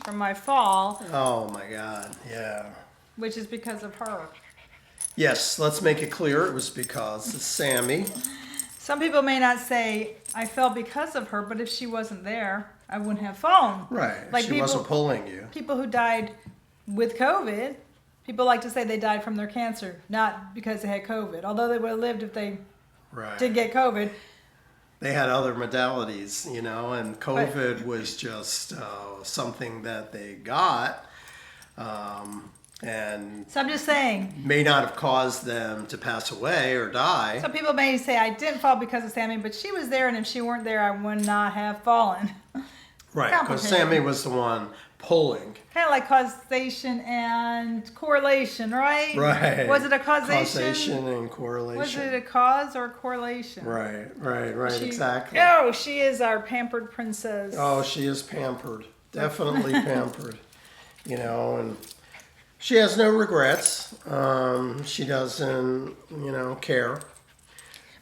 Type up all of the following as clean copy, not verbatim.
from my fall. Oh my God, yeah. Which is because of her. Yes, let's make it clear it was because of Sammi. Some people may not say I fell because of her, but if she wasn't there, I wouldn't have fallen. Right, Like she wasn't pulling you. People who died with COVID, people like to say they died from their cancer, not because they had COVID. Although they would have lived if they did get COVID. They had other modalities, you know, and COVID was just something that they got. And so I'm just saying, may not have caused them to pass away or die. Some people may say I didn't fall because of Sammi, but she was there, and if she weren't there, I would not have fallen. Right, because Sammi was the one pulling. Kind of like causation and correlation, right? Right. Was it a causation? Causation and correlation. Was it a cause or correlation? Right, exactly. Oh, she is our pampered princess. Oh, she is pampered. Definitely pampered. You know, and she has no regrets. She doesn't, you know, care.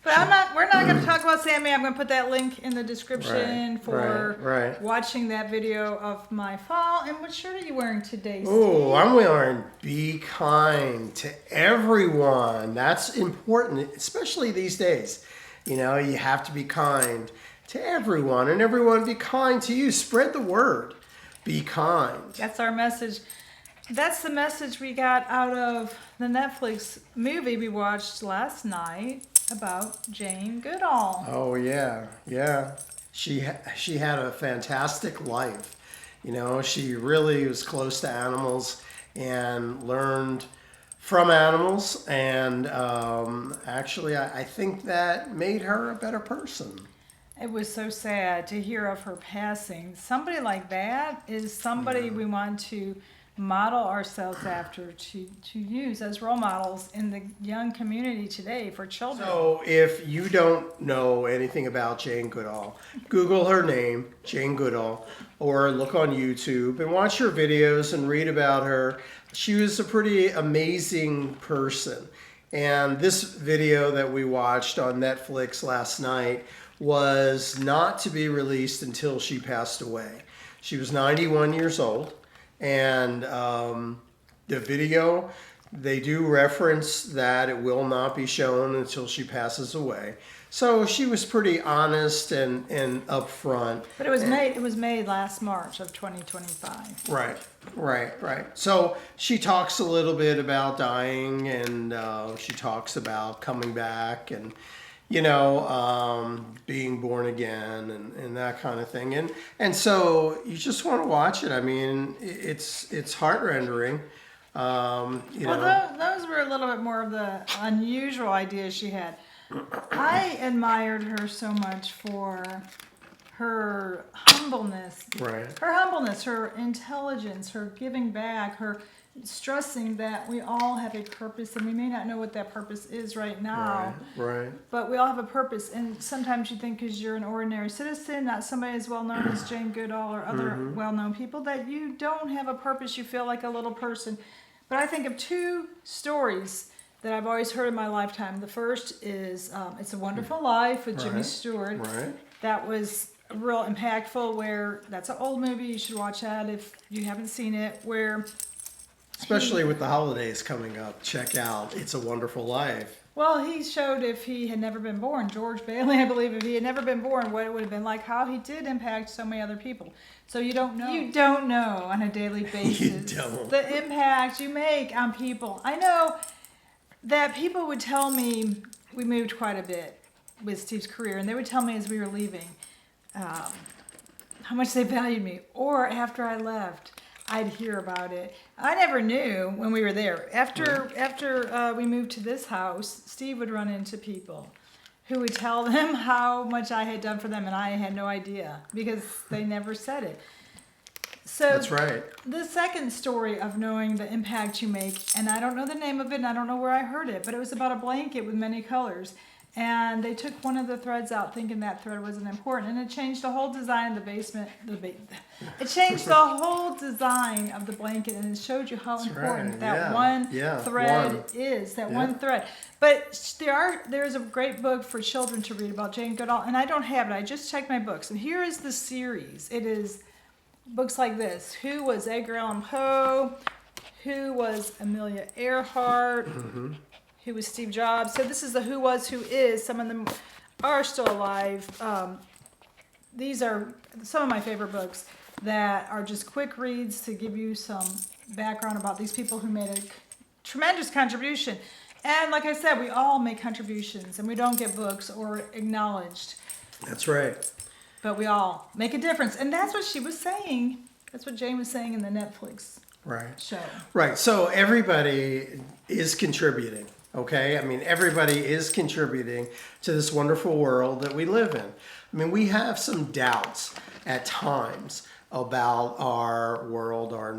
But we're not going to talk about Sammi. I'm going to put that link in the description for watching that video of my fall. And what shirt are you wearing today, Steve? Oh, I'm wearing Be Kind to Everyone. That's important, especially these days. You know, you have to be kind to everyone, and everyone be kind to you. Spread the word. Be kind. That's our message. That's the message we got out of the Netflix movie we watched last night about Jane Goodall. Oh yeah. She had a fantastic life. You know, she really was close to animals and learned from animals, and actually I think that made her a better person. It was so sad to hear of her passing. Somebody like that is somebody we want to model ourselves after, to use as role models in the young community today for children. So if you don't know anything about Jane Goodall, Google her name, Jane Goodall, or look on YouTube and watch her videos and read about her. She was a pretty amazing person. And this video that we watched on Netflix last night was not to be released until she passed away. She was 91 years old. And the video, they do reference that it will not be shown until she passes away. So she was pretty honest and upfront. But it was made last March of 2025. Right. So she talks a little bit about dying, and she talks about coming back, and you know, being born again and that kind of thing. And so you just want to watch it. I mean, it's heart-rendering. You know. Those were a little bit more of the unusual ideas she had. I admired her so much for her humbleness. Right. Her humbleness, her intelligence, her giving back, her stressing that we all have a purpose, and we may not know what that purpose is right now. Right. But we all have a purpose, and sometimes you think because you're an ordinary citizen, not somebody as well known as Jane Goodall or other well-known people, that you don't have a purpose. You feel like a little person. But I think of two stories that I've always heard in my lifetime. The first is It's a Wonderful Life with Jimmy Stewart. Right. That was real impactful, where that's an old movie. You should watch that if you haven't seen it, where especially with the holidays coming up, check out It's a Wonderful Life. Well, he showed if he had never been born, George Bailey, I believe, if he had never been born, what it would have been like, how he did impact so many other people. So you don't know. You don't know on a daily basis You don't. the impact you make on people. I know that people would tell me, we moved quite a bit with Steve's career, and they would tell me as we were leaving how much they valued me. Or after I left, I'd hear about it. I never knew when we were there. After we moved to this house, Steve would run into people who would tell them how much I had done for them, and I had no idea because they never said it. So that's right. The second story of knowing the impact you make, and I don't know the name of it, and I don't know where I heard it, but it was about a blanket with many colors. And they took one of the threads out thinking that thread wasn't important, and it changed the whole design of the basement. It changed the whole design of the blanket, and it showed you how important that one thread is. One thread. But there's a great book for children to read about Jane Goodall, and I don't have it. I just checked my books, and here is the series. It is books like this. Who was Edgar Allan Poe? Who was Amelia Earhart? Who was Steve Jobs? So this is the who was, who is. Some of them are still alive. These are some of my favorite books that are just quick reads to give you some background about these people who made a tremendous contribution. And like I said, we all make contributions and we don't get books or acknowledged. That's right. But we all make a difference. And that's what she was saying. That's what Jane was saying in the Netflix show. Right. So everybody is contributing. Okay. I mean, everybody is contributing to this wonderful world that we live in. I mean, we have some doubts at times about our world, our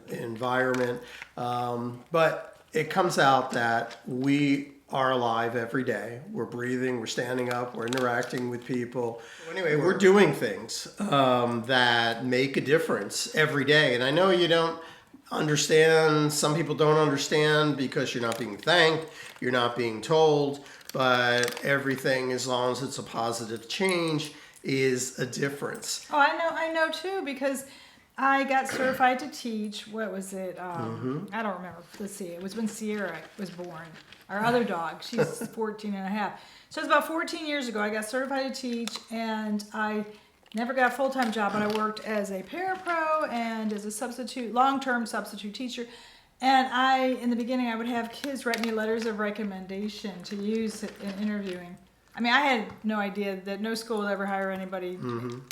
environment. But it comes out that we are alive every day. We're breathing, we're standing up, we're interacting with people. Anyway, we're doing things that make a difference every day. And I know you don't understand, some people don't understand because you're not being thanked, you're not being told, but everything, as long as it's a positive change, is a difference. Oh, I know too, because I got certified to teach. What was it? I don't remember. Let's see. It was when Sierra was born. Our other dog. She's 14 and a half. So it's about 14 years ago. I got certified to teach, and I never got a full-time job, but I worked as a parapro and as a substitute, long-term substitute teacher. And in the beginning, I would have kids write me letters of recommendation to use in interviewing. I mean, I had no idea that no school would ever hire anybody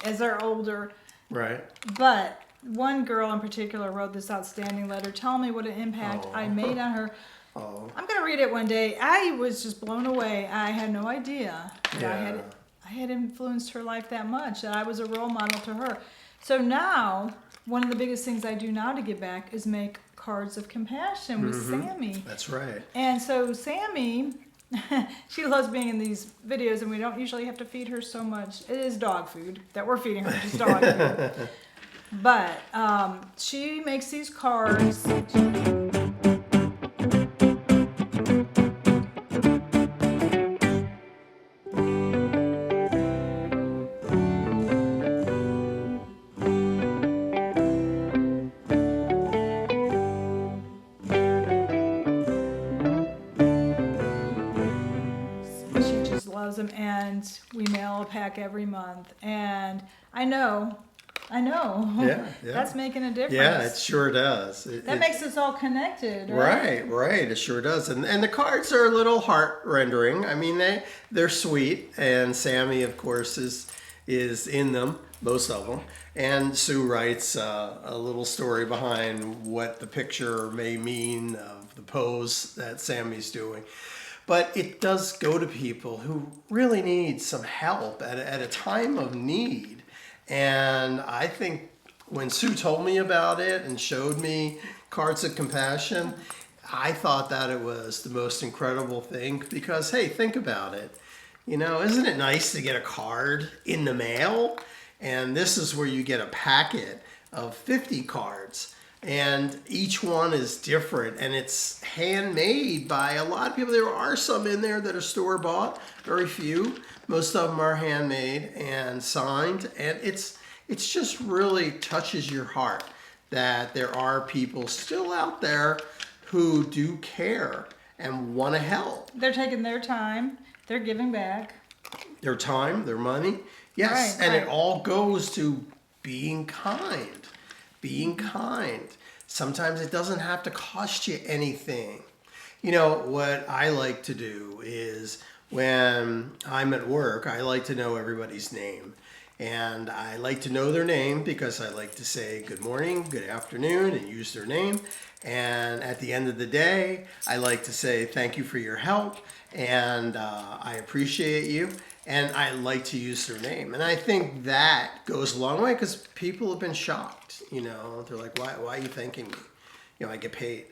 as they're older. Right. But one girl in particular wrote this outstanding letter telling me what an impact I made on her. I'm going to read it one day. I was just blown away. I had no idea that I had influenced her life that much, that I was a role model to her. So now, one of the biggest things I do now to give back is make cards of compassion with Sammi. That's right. And so Sammi, she loves being in these videos, and we don't usually have to feed her so much. It is dog food that we're feeding her, just dog food. But she makes these cards. Them, and we mail a pack every month, and I know that's making a difference. Yeah, it sure does. That makes us all connected, right? Right, it sure does. And the cards are a little heart rendering. I mean, they're sweet, and Sammi, of course, is in them, most of them. And Sue writes a little story behind what the picture may mean of the pose that Sammy's doing. But it does go to people who really need some help at a time of need. And I think when Sue told me about it and showed me Cards of Compassion, I thought that it was the most incredible thing because, hey, think about it. You know, isn't it nice to get a card in the mail? And this is where you get a packet of 50 cards. And each one is different, and it's handmade by a lot of people. There are some in there that are store-bought, very few. Most of them are handmade and signed, and it's just really touches your heart that there are people still out there who do care and want to help. They're taking their time. They're giving back. Their time, their money. Yes, and it all goes to being kind. Being kind. Sometimes it doesn't have to cost you anything. You know, what I like to do is when I'm at work, I like to know everybody's name. And I like to know their name because I like to say good morning, good afternoon, and use their name. And at the end of the day, I like to say thank you for your help, and I appreciate you. And I like to use their name. And I think that goes a long way because people have been shocked. You know, they're like, why are you thanking me? You know, I get paid.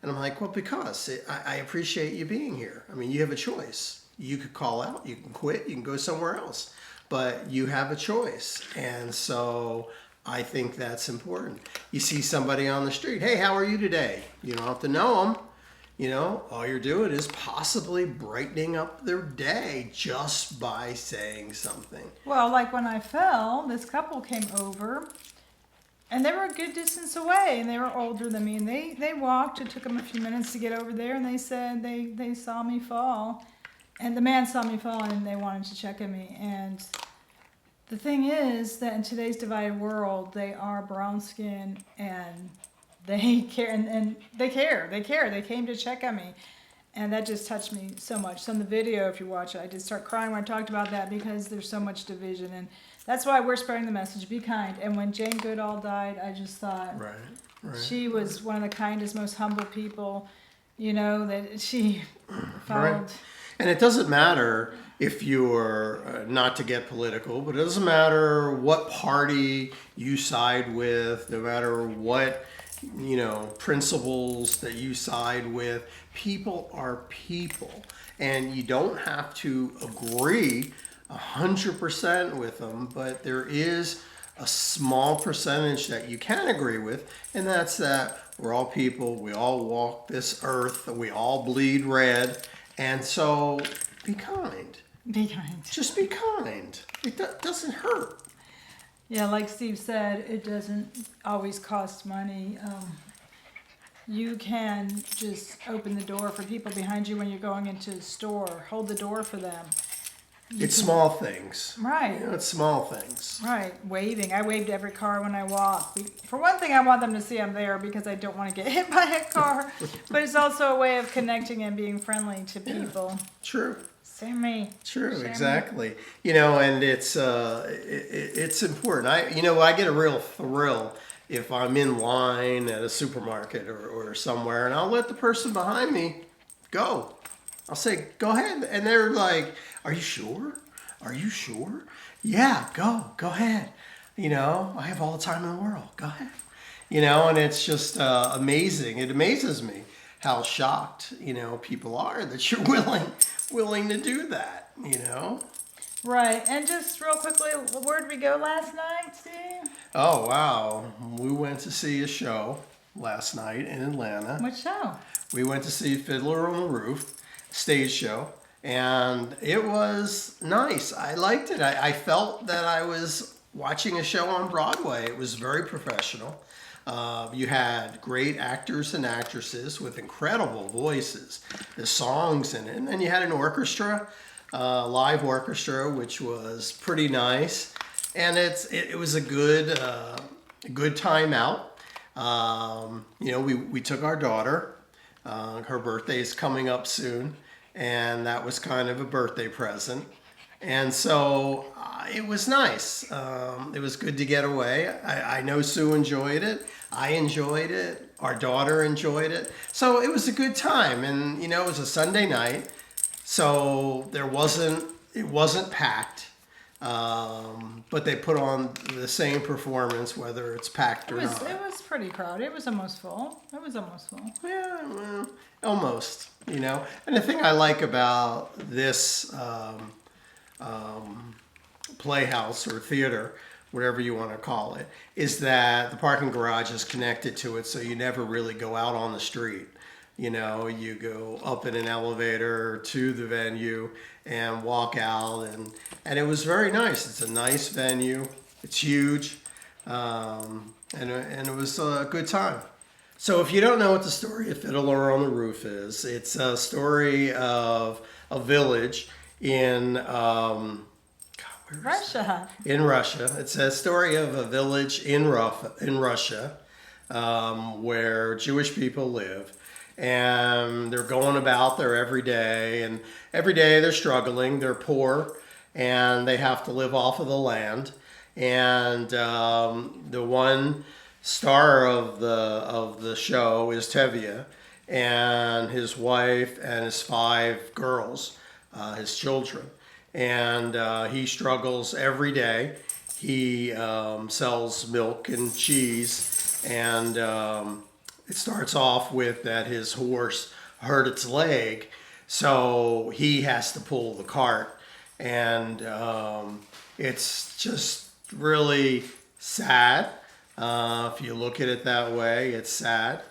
And I'm like, well, because I appreciate you being here. I mean, you have a choice. You could call out, you can quit, you can go somewhere else. But you have a choice. And so I think that's important. You see somebody on the street, hey, how are you today? You don't have to know them. You know, all you're doing is possibly brightening up their day just by saying something. Well, like when I fell, this couple came over And they were a good distance away, and they were older than me. And they walked. It took them a few minutes to get over there, and they said they saw me fall. And the man saw me fall, and they wanted to check on me. And the thing is that in today's divided world, they are brown skin, and they care, and they care. They care. They came to check on me. And that just touched me so much. So in the video, if you watch it, I did start crying when I talked about that because there's so much division. And that's why we're spreading the message, be kind. And when Jane Goodall died, I just thought she was one of the kindest, most humble people, that she followed. Right. And it doesn't matter if you're, not to get political, but it doesn't matter what party you side with, no matter what, principles that you side with. People are people, and you don't have to agree 100% with them, but there is a small percentage that you can agree with, and that's that we're all people, we all walk this earth, we all bleed red, and so be kind. Be kind. Just be kind. It doesn't hurt. Yeah, like Steve said, it doesn't always cost money. You can just open the door for people behind you when you're going into the store. Hold the door for them. It's small things. Right. It's small things. Right. Waving. I waved to every car when I walk. For one thing, I want them to see I'm there because I don't want to get hit by a car. But it's also a way of connecting and being friendly to people. True. Sammi. True, Sammi. Exactly. And it's important. I get a real thrill if I'm in line at a supermarket or somewhere, and I'll let the person behind me go. I'll say, go ahead. And they're like, are you sure? Are you sure? Yeah, go ahead. I have all the time in the world. Go ahead. And it's just amazing. It amazes me how shocked, people are that you're willing to do that, Right. And just real quickly, where did we go last night, Steve? Oh, wow. We went to see a show last night in Atlanta. What show? We went to see Fiddler on the Roof, stage show, and it was nice. I liked it. I felt that I was watching a show on Broadway. It was very professional. You had great actors and actresses with incredible voices, the songs in it, and then you had an orchestra, live orchestra, which was pretty nice, and it was a good time out. We took our daughter. Her birthday is coming up soon, and that was kind of a birthday present. And so it was nice. It was good to get away. I know Sue enjoyed it. I enjoyed it. Our daughter enjoyed it. So it was a good time. And, it was a Sunday night. So it wasn't packed. But they put on the same performance, whether it's packed or not. It was pretty crowded. It was almost full. Yeah, well, almost, And the thing I like about this playhouse or theater, whatever you want to call it, is that the parking garage is connected to it, so you never really go out on the street. You go up in an elevator to the venue and walk out, and it was very nice. It's a nice venue. It's huge, and it was a good time. So if you don't know what the story of Fiddler on the Roof is, it's a story of a village in Russia. In Russia. It's a story of a village in Russia where Jewish people live. And they're going about their everyday, and every day they're struggling. They're poor, and they have to live off of the land. And the one star of the show is Tevye, and his wife and his 5 girls, his children. And he struggles every day. He sells milk and cheese, and it starts off with that his horse hurt its leg, so he has to pull the cart. And it's just really sad. If you look at it that way, it's sad.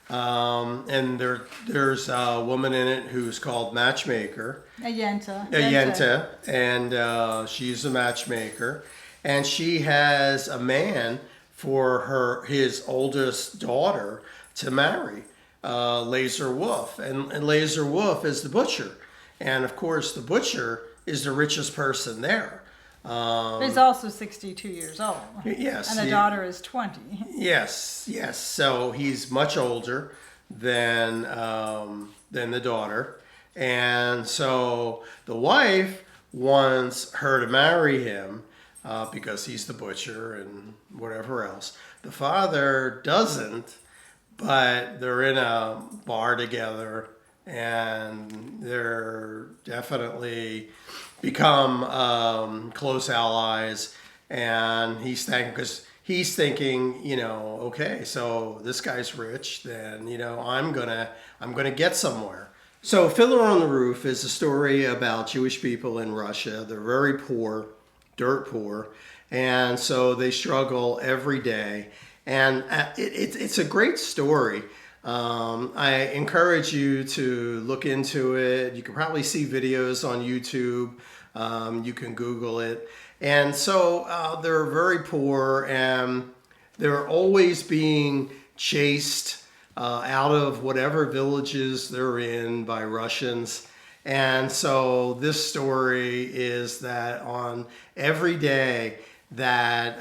And there's a woman in it who's called Matchmaker. A Yenta. And she's a matchmaker. And she has a man for his oldest daughter to marry Laser Wolf, and Laser Wolf is the butcher, and of course the butcher is the richest person there. He's also 62 years old. Yes, And the daughter is 20. Yes, yes. So he's much older than the daughter, and so the wife wants her to marry him because he's the butcher and whatever else. The father doesn't, but they're in a bar together, and they're definitely become close allies. And he's thinking, okay, so this guy's rich, then I'm gonna get somewhere. So Fiddler on the Roof is a story about Jewish people in Russia. They're very poor, dirt poor, and so they struggle every day. And it's a great story. I encourage you to look into it. You can probably see videos on YouTube. You can Google it. And so they're very poor, and they're always being chased out of whatever villages they're in by Russians. And so this story is that on every day that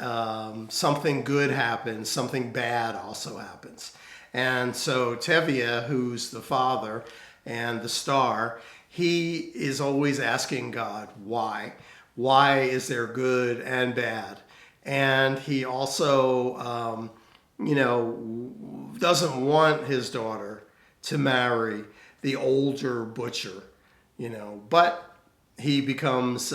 something good happens, something bad also happens. And so Tevye, who's the father and the star, he is always asking God, why? Why is there good and bad? And he also, doesn't want his daughter to marry the older butcher, but he becomes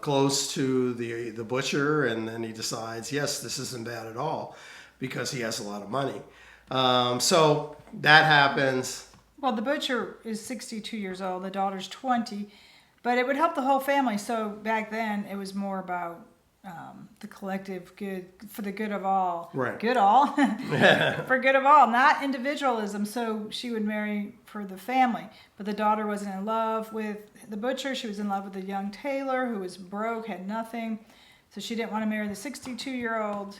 close to the butcher, and then he decides, yes, this isn't bad at all, because he has a lot of money. So that happens. Well, the butcher is 62 years old. The daughter's 20. But it would help the whole family. So back then, it was more about the collective good, for the good of all. Right. Good all. For good of all, not individualism. So she would marry for the family. But the daughter wasn't in love with the butcher. She was in love with the young tailor who was broke, had nothing. So she didn't want to marry the 62-year-old.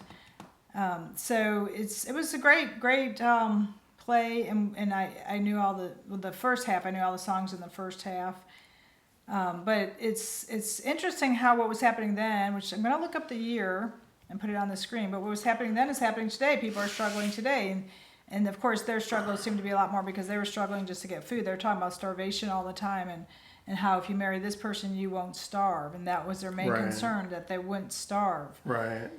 So it was a great play. And I knew all the first half. I knew all the songs in the first half. But it's interesting how what was happening then, which I'm going to look up the year and put it on the screen, but what was happening then is happening today. People are struggling today. And of course, their struggles seem to be a lot more because they were struggling just to get food. They're talking about starvation all the time and how if you marry this person, you won't starve. And that was their main concern, that they wouldn't starve. Right.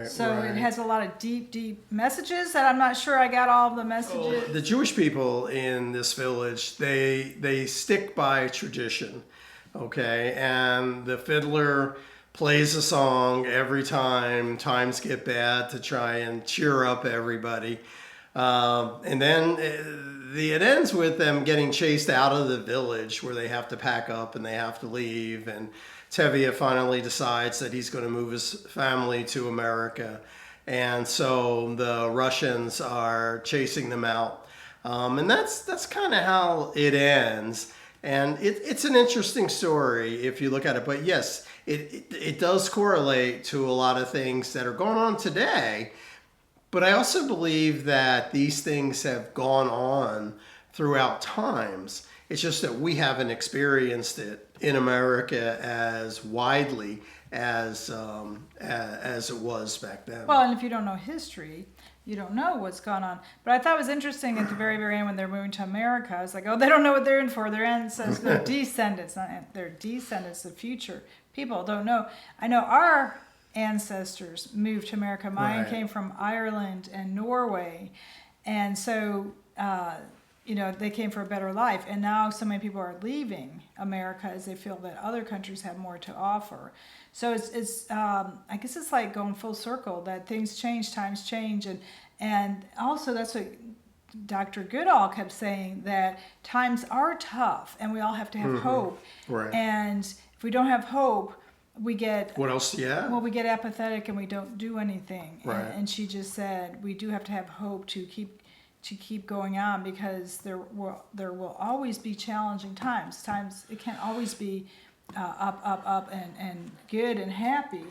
So it has a lot of deep messages that I'm not sure I got all of the messages. The Jewish people in this village, they stick by tradition. Okay, and the fiddler plays a song every time times get bad to try and cheer up everybody. And then it ends with them getting chased out of the village where they have to pack up and they have to leave. And Tevye finally decides that he's going to move his family to America. And so the Russians are chasing them out. And that's kind of how it ends. And it's an interesting story if you look at it. But yes, it does correlate to a lot of things that are going on today. But I also believe that these things have gone on throughout times. It's just that we haven't experienced it in America as widely as it was back then. Well, and if you don't know history, you don't know what's gone on. But I thought it was interesting at the very, very end when they're moving to America. I was like, oh, they don't know what they're in for. Their ancestors, their descendants, not their descendants, the future people don't know. I know our ancestors moved to America. Mine came from Ireland and Norway. And so, they came for a better life. And now so many people are leaving America as they feel that other countries have more to offer. So it's I guess it's like going full circle, that things change, times change. And also that's what Dr. Goodall kept saying, that times are tough and we all have to have hope. Right. And if we don't have hope, we get... What else? Yeah. Well, we get apathetic and we don't do anything. Right. And she just said we do have to have hope to keep going on, because there will always be challenging times. It can't always be up and good and happy.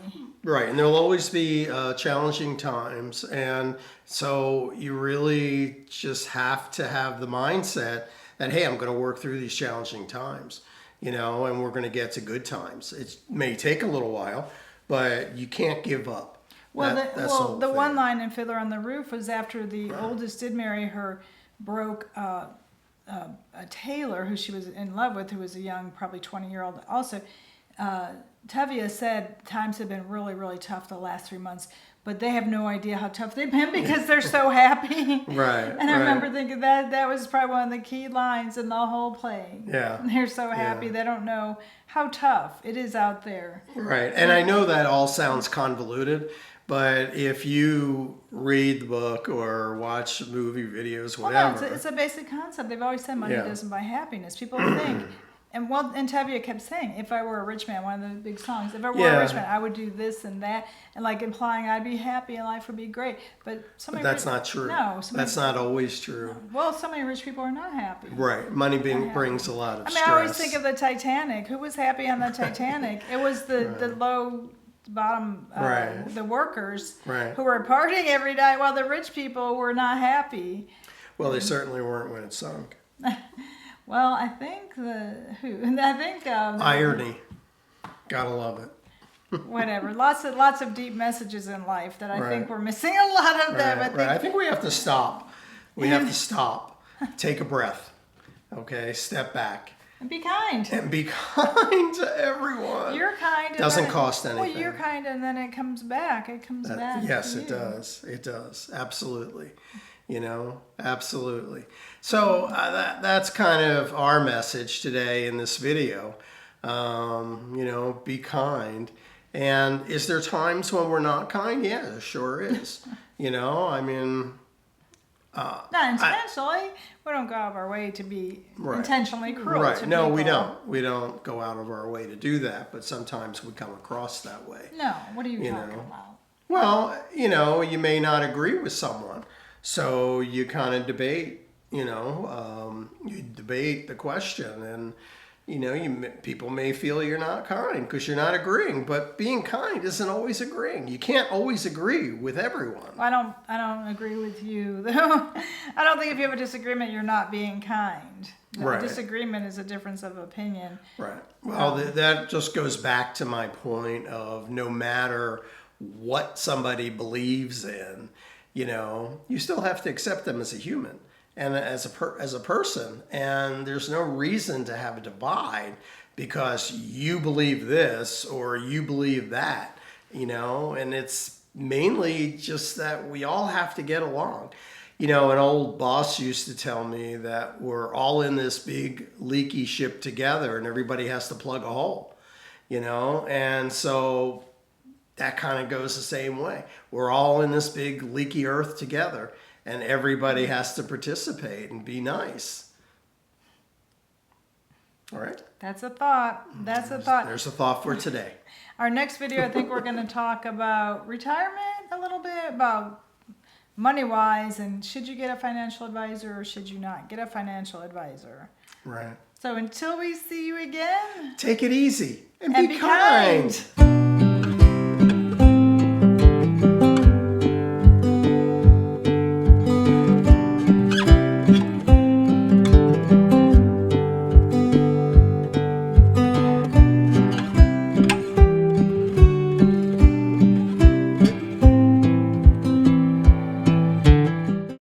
Right, and there'll always be challenging times, and so you really just have to have the mindset that, hey, I'm going to work through these challenging times, and we're going to get to good times. It may take a little while, but you can't give up. Well, That's whole the thing. one line in Fiddler on the Roof was after the oldest did marry her broke a tailor who she was in love with, who was a young, probably 20-year-old also. Tevye said times have been really, really tough the last 3 months, but they have no idea how tough they've been because they're so happy. Right. And I remember thinking that was probably one of the key lines in the whole play. Yeah. They're so happy. Yeah. They don't know how tough it is out there. Right, and I know that all sounds convoluted, but if you read the book or watch movie videos, whatever. Well, no, it's a basic concept. They've always said money Yeah. doesn't buy happiness. People think, and Tevye kept saying, if I were a rich man, one of the big songs, if I were a rich man, I would do this and that, and like implying I'd be happy and life would be great. But that's not true. No, that's not always true. Well, so many rich people are not happy. Right, money brings a lot of stress. I always think of the Titanic. Who was happy on the Titanic? It was the low bottom, the workers who were partying every night while the rich people were not happy. Well, they certainly weren't when it sunk. Well, I think irony. Gotta love it. Whatever. Lots of deep messages in life that I think we're missing a lot of them. I think we have to stop. We have to stop. Take a breath. Okay, step back. And be kind. And be kind to everyone. You're kind. Doesn't cost anything. Well, you're kind, and then it comes back. It comes back. Yes, it does. It does. Absolutely. Absolutely. So that's kind of our message today in this video. Be kind. And is there times when we're not kind? Yeah, there sure is. Not intentionally. We don't go out of our way to be intentionally cruel to no, people. we don't. We don't go out of our way to do that, but sometimes we come across that way. No, what are you talking about? Well, you may not agree with someone, so you kind of debate, you debate the question, and people may feel you're not kind because you're not agreeing, but being kind isn't always agreeing. You can't always agree with everyone. Well, I don't agree with you, though. I don't think if you have a disagreement, you're not being kind. A disagreement is a difference of opinion. Right. Well, that just goes back to my point of no matter what somebody believes in, you still have to accept them as a human and as a person, and there's no reason to have a divide because you believe this or you believe that, and it's mainly just that we all have to get along. An old boss used to tell me that we're all in this big leaky ship together and everybody has to plug a hole, and so that kind of goes the same way. We're all in this big leaky earth together, and everybody has to participate and be nice. All right? That's a thought. There's a thought for today. Our next video, I think we're going to talk about retirement a little bit, about money-wise, and should you get a financial advisor or should you not get a financial advisor? Right. So until we see you again, take it easy and be kind.